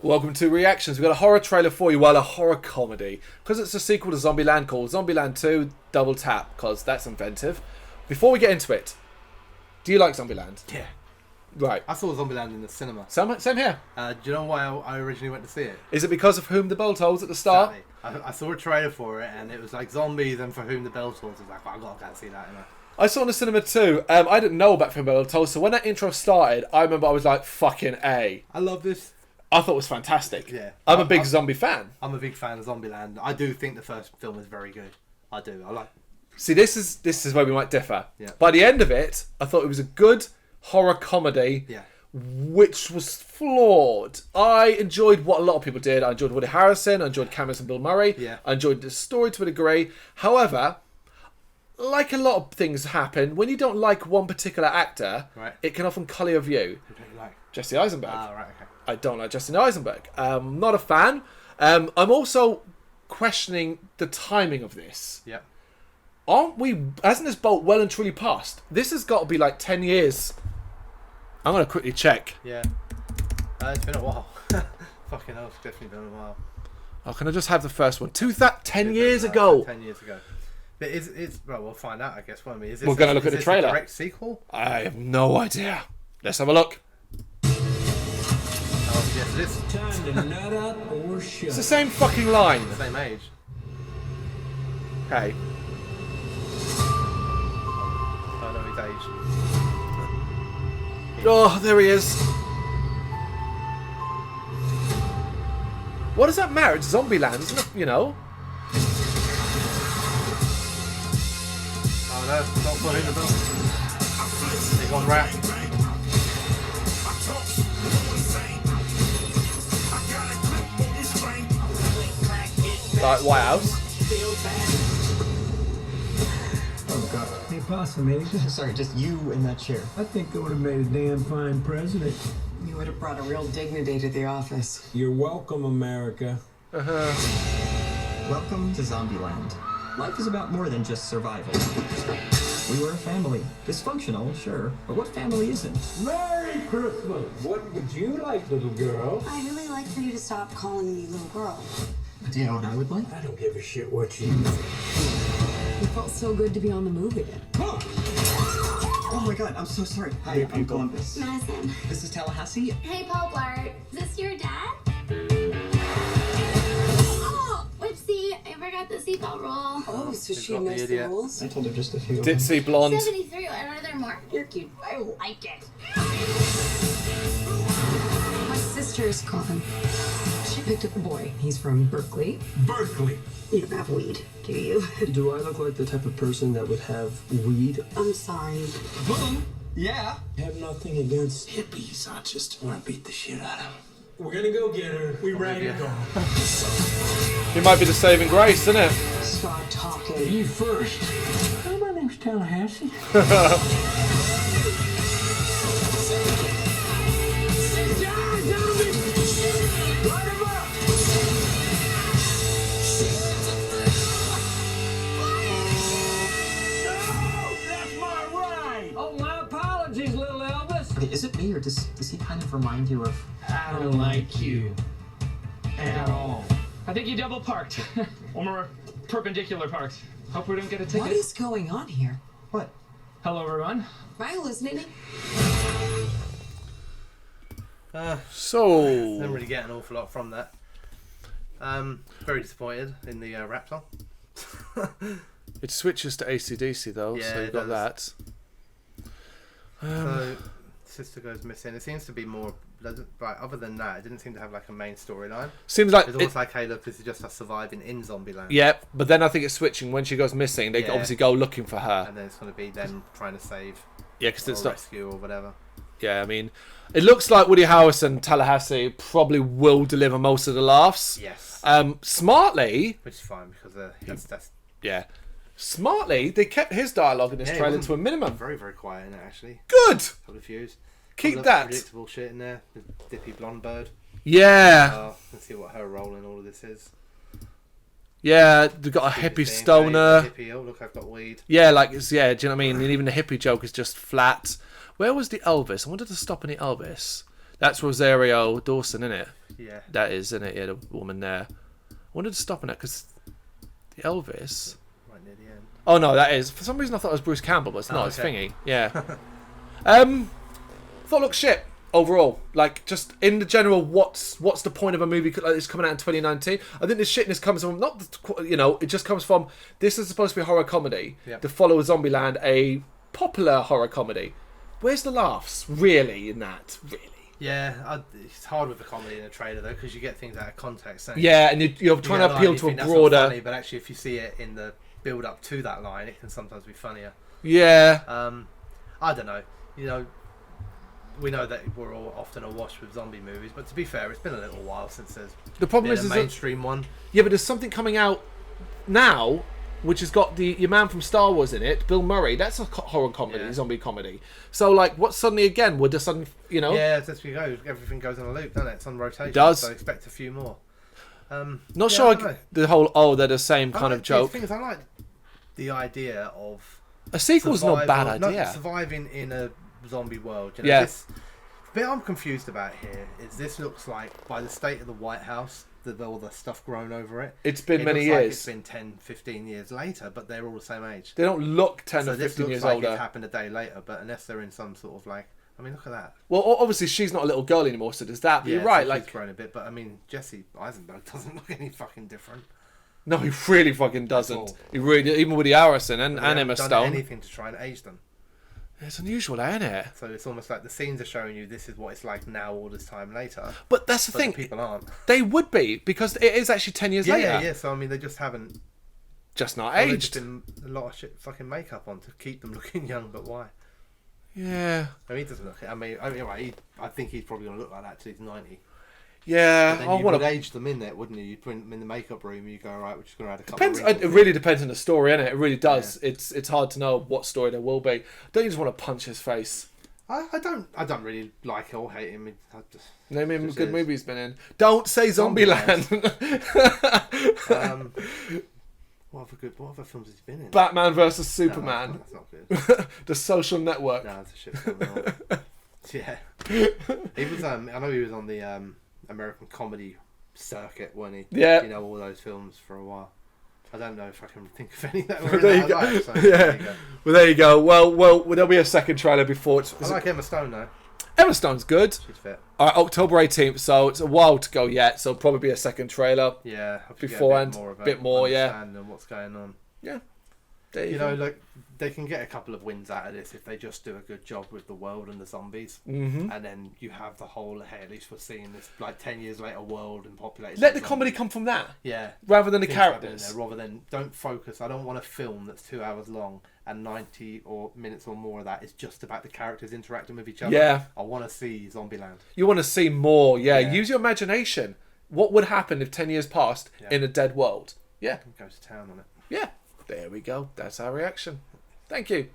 Welcome to Reactions. We've got a horror trailer for you, well, a horror comedy. Because it's a sequel to Zombieland called Zombieland 2 Double Tap, because that's inventive. Before we get into it, do you like Zombieland? Yeah. Right. I saw Zombieland in the cinema. Same here. Do you know why I originally went to see it? Is it because of Whom the Bell Tolls at the start? Exactly. I saw a trailer for it and it was like zombies and For Whom the Bell Tolls. I was like, well, I've got to go and see that. I saw it in the cinema too. I didn't know about Whom the Bell Tolls, so when that intro started, I remember I was like, fucking A. I love this. I thought it was fantastic. Yeah. I'm a big zombie fan. I'm a big fan of Zombieland. I do think the first film is very good. I do. I like it. See, this is where we might differ. Yeah. By the end of it, I thought it was a good horror comedy. Yeah. Which was flawed. I enjoyed what a lot of people did. I enjoyed Woody Harrelson. I enjoyed Cameron and Bill Murray. Yeah. I enjoyed the story to a degree. However, like a lot of things happen, when you don't like one particular actor, right, it can often colour your view. Who don't you like? Jesse Eisenberg. Ah, right, okay. I don't like Justin Eisenberg. Not a fan. I'm also questioning the timing of this. Yeah. Hasn't this boat well and truly passed? This has got to be like 10 years. I'm going to quickly check. Yeah. It's been a while. Fucking hell, it's definitely been a while. Oh, can I just have the first one? 10 years ago. 10 years ago. But well, we'll find out, I guess, won't we? Is this We're going to look at the trailer. A direct sequel? I have no idea. Let's have a look. Oh, yes, it is. Time to nut up or shut. It's the same fucking line. The same age. Okay. I know his age. Oh, there he is. What does that matter? It's Zombieland, isn't it? You know? Oh no, not For Whom the Bell. They've gone rap. Like White House. Oh God. Hey, Possum Asia. Sorry, just you in that chair. I think I would have made a damn fine president. You would have brought a real dignity to the office. You're welcome, America. Welcome to Zombieland. Life is about more than just survival. We were a family. Dysfunctional, sure, but what family isn't? Merry Christmas. What would you like, little girl? I'd really like for you to stop calling me little girl. Do you know what I would like? I don't give a shit what you. It felt so good to be on the move again. Oh my God, I'm so sorry. Hi, Hey, I'm people. Columbus. Madison. This is Tallahassee. Hey, Paul Blart. Is this your dad? Oh, whoopsie. I forgot the seatbelt rule. Oh, so she got the knows the idiot. rules? I told her just a few. Ditzy blonde. 73. Are there more? You're cute. I like it. My sister's Coffin. She picked up a boy. He's from Berkeley. Berkeley. You don't have weed, do you? Do I look like the type of person that would have weed? I'm sorry. Boom. Yeah. I have nothing against hippies. I just want to beat the shit out of them. We're gonna go get her. We ready to go. He might be the saving grace, isn't it? Start talking. You first. Oh, my name's Tallahassee. Okay, is it me or does he kind of remind you of? I don't like you at all. I think you double parked. Or more perpendicular parked. Hope we don't get a ticket. What is going on here? What? Hello, everyone. Am I hallucinating? So. Didn't really get an awful lot from that. Very disappointed in the rap song. It switches to AC/DC though, Yeah, so you've it got does. that. So, sister goes missing. It seems to be more. Right, other than that, it didn't seem to have like a main storyline. Seems like It's almost like, hey, look, this is just us surviving in Zombieland. yeah, but then I think it's switching when she goes missing. They Yeah. obviously go looking for her. And then it's going to be them trying to save Yeah, because or it's not. rescue or whatever. Yeah, I mean, it looks like Woody Harrelson, Tallahassee probably will deliver most of the laughs. Yes. Smartly, Which is fine because that's yeah, smartly they kept his dialogue in this Yeah, it trailer wasn't to a minimum. very, very quiet in it actually. Good. Couple of views. Keep Couple of that. predictable shit in there. The dippy blonde bird. Yeah, Let's see what her role in all of this is. yeah. They've got a hippie stoner. Hippie, oh look, I've got weed. Yeah, like it's yeah. Do you know what I mean? And even the hippie joke is just flat. Where was the Elvis? I wanted to stop any Elvis. That's Rosario Dawson, isn't it? Yeah. That is, isn't it? Yeah, the woman there. I wanted to stop on that because Elvis. Right near the end. Oh no, that is. For some reason, I thought it was Bruce Campbell, but it's not. It's okay. Thingy. Yeah. Thought it looked shit overall. Like, just in the general, what's the point of a movie like this coming out in 2019? I think the shitness comes from it just comes from this is supposed to be a horror comedy to follow Zombieland, a popular horror comedy. Where's the laughs really in that? Really? Yeah, it's hard with a comedy in a trailer though because you get things out of context. Yeah, and you're trying to appeal to a broader. Funny, but actually, if you see it in the build up to that line, it can sometimes be funnier. Yeah. I don't know. We know that we're all often awash with zombie movies, but to be fair, it's been a little while since there's been a mainstream one. Yeah, but there's something coming out now which has got your man from Star Wars in it, Bill Murray. That's a horror comedy, zombie comedy. So, like, what's suddenly again? Would there suddenly, Yeah, that's where you go. Everything goes on a loop, doesn't it? It's on rotation. It does. So expect a few more. Not sure the whole, they're the same kind of joke. The thing is, I like the idea of a sequel's not a bad idea. Surviving in a zombie world. The bit I'm confused about here is this looks like, by the state of the White House, all the stuff grown over it. It's been many looks years. Like it's been 10, 15 years later, but they're all the same age. They don't look 10 or 15 this looks years like older. It happened a day later, but unless they're in some sort of like, I mean, look at that. Well, obviously she's not a little girl anymore, so does that. But you're right. So like, she's grown a bit, but I mean, Jesse Eisenberg doesn't look any fucking different. No, he really fucking doesn't. He really, even Woody Harrelson and Emma Stone. Stone. Anything to try and age them. It's unusual, isn't it? So it's almost like the scenes are showing you this is what it's like now all this time later. But that's the thing. The people aren't. They would be, because it is actually 10 years later. Yeah. So, I mean, they just haven't... Just not aged. There's been a lot of shit fucking makeup on to keep them looking young, but why? Yeah. I mean, he doesn't look... I think he's probably going to look like that till he's 90. Yeah. But then you would age them in there, wouldn't you? You'd put them in the makeup room and you go, all right, we're just going to add a couple of wrinkles. It really depends on the story, innit? It really does. Yeah. It's hard to know what story there will be. Don't you just want to punch his face? I don't really like or hate him. Name him a good movie he's been in. Don't say Zombieland. What other films has he been in? Batman vs Superman. No, that's not good. The Social Network. No, that's a shit film. Yeah. He was. I know he was on the American comedy circuit, wasn't he? Yeah. All those films for a while. I don't know if I can think of any that were in there that you go. life, so yeah. there you go. Well, there you go. Well, there'll be a second trailer before it's. I like Emma Stone though. Emma Stone's good. She's fit. October 18th, so it's a while to go yet. So probably be a second trailer. Yeah. Beforehand, a bit more. Yeah. Understanding what's going on. Yeah. Like they can get a couple of wins out of this if they just do a good job with the world and the zombies, and then you have the whole. Hey, at least we're seeing this like 10 years later world and population. Let the comedy come from that. Yeah. Rather than the characters. Rather than don't focus. I don't want a film that's 2 hours long and 90 minutes or more of that is just about the characters interacting with each other. Yeah. I want to see Zombieland. You want to see more. Yeah. Use your imagination. What would happen if 10 years passed in a dead world? Yeah. Go to town on it. Yeah. There we go. That's our reaction. Thank you.